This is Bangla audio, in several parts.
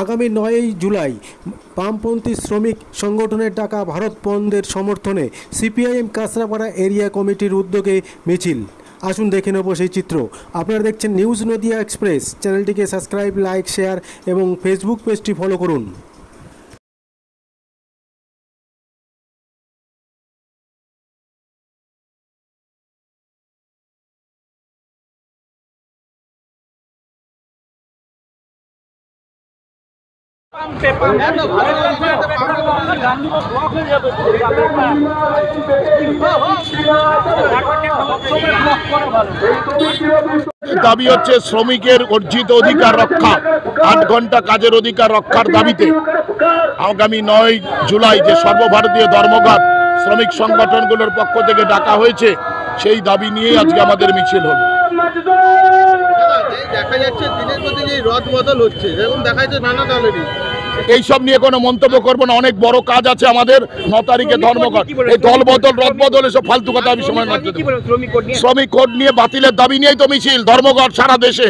আগামী 9ই জুলাই বামপন্থী শ্রমিক সংগঠনের ডাকা ভারত বন্ধের সমর্থনে সিপিআইএম কাঁচরাপাড়া এরিয়া কমিটির উদ্যোগে মিছিল। আসুন দেখে নেব সেই চিত্র। আপনারা দেখছেন নিউজ নদিয়া এক্সপ্রেস। চ্যানেলটিকে সাবস্ক্রাইব, লাইক, শেয়ার এবং ফেসবুক পেজটি ফলো করুন। দাবি হচ্ছে শ্রমিকের অর্জিত অধিকার রক্ষা, 8 ঘন্টা কাজের অধিকার রক্ষার দাবিতে আগামী 9 জুলাই যে সর্বভারতীয় ধর্মঘট শ্রমিক সংগঠনগুলোর পক্ষ থেকে ডাকা হয়েছে, সেই দাবি নিয়ে আজকে আমাদের মিছিল হলো। দেখা যাচ্ছে দিনের পর দিন এই রদ বদল হচ্ছে, যেমন দেখা যাচ্ছে নানা দলেরই। এইসব নিয়ে কোনো মন্তব্য করবো না, অনেক বড় কাজ আছে আমাদের। 9 তারিখে ধর্মঘট, এই দল বদল রদ বদল এসব ফালতু কথা আমি সময় নষ্ট। শ্রমিক কোড নিয়ে বাতিলের দাবি নিয়েই তো মিছিল, ধর্মঘট সারা দেশে।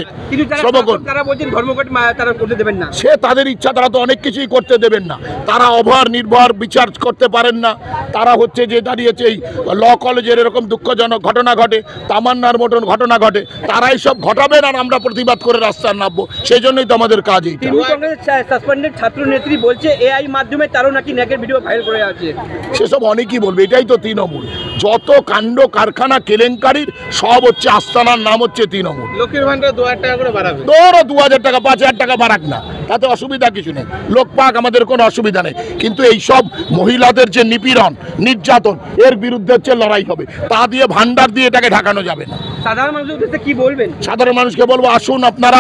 সে তাদের ইচ্ছা, তারা তো অনেক কিছুই করতে দেবেন না। তারা অভর নির্ভর বিচার করতে পারেন না। তারা হচ্ছে যে দাঁড়িয়েছে এই ল কলেজের এরকম দুঃখজনক ঘটনা ঘটে, তামান্নার মতন ঘটনা ঘটে, তারাই সব ঘটাবেন আর আমরা প্রতিবাদ করে রাস্তায় নামবো। সেই জন্যই তো আমাদের কাজ। এই নেত্রী বলছে এআই মাধ্যমে তারও নাকি নেকের ভিডিও ভাইরাল করে আছে। সেসব অনেকেই বলবে, এটাই তো তৃণমূল। যত কাণ্ড কারখানা কেলেঙ্কারির সব হচ্ছে আস্তানার নাম হচ্ছে তৃণমূল। লক্ষ্মীর ভান্ডার 2000 টাকা করে বাড়াবে, ধরো 2000 টাকা 5000 টাকা বাড়াক না, তাতে অসুবিধা কিছু নেই। লোক পাক, আমাদের কোনো অসুবিধা নেই। কিন্তু এই সব মহিলাদের যে নিপীড়ন নির্যাতন, এর বিরুদ্ধে হচ্ছে লড়াই হবে। তা দিয়ে ভান্ডার দিয়ে এটাকে ঢাকানো যাবে না। সাধারণ মানুষের উদ্দেশ্যে কি বলবেন? সাধারণ মানুষকে বলবো, আসুন আপনারা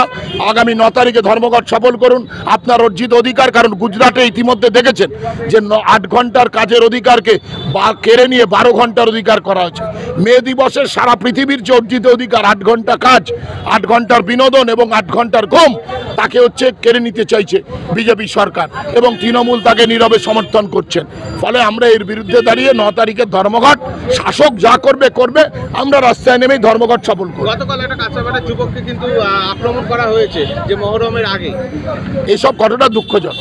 আগামী 9 তারিখে ধর্মঘট সফল করুন। আপনার অর্জিত অধিকার, কারণ গুজরাটে ইতিমধ্যে দেখেছেন যে 8 ঘন্টার কাজের অধিকারকে কেড়ে নিয়ে 12 ঘন্টার অধিকার করা হয়েছে। মে দিবসের সারা পৃথিবীর যে অর্জিত অধিকার, 8 ঘন্টা কাজ, 8 ঘন্টার বিনোদন এবং 8 ঘন্টার ঘুম, তাকে হচ্ছে কেড়ে নিতে চাইছে বিজেপি সরকার, এবং তৃণমূল তাকে নীরবে সমর্থন করছেন। ফলে আমরা এর বিরুদ্ধে দাঁড়িয়ে 9 তারিখের ধর্মঘট, শাসক যা করবে করবে, আমরা রাস্তায় নেমেই ধর্মঘট সফল করব। গতকাল একটা কাঁচরাপাড়ার যুবককে কিন্তু আক্রমণ করা হয়েছে যে মহরমের আগে। এইসব ঘটনা দুঃখজনক।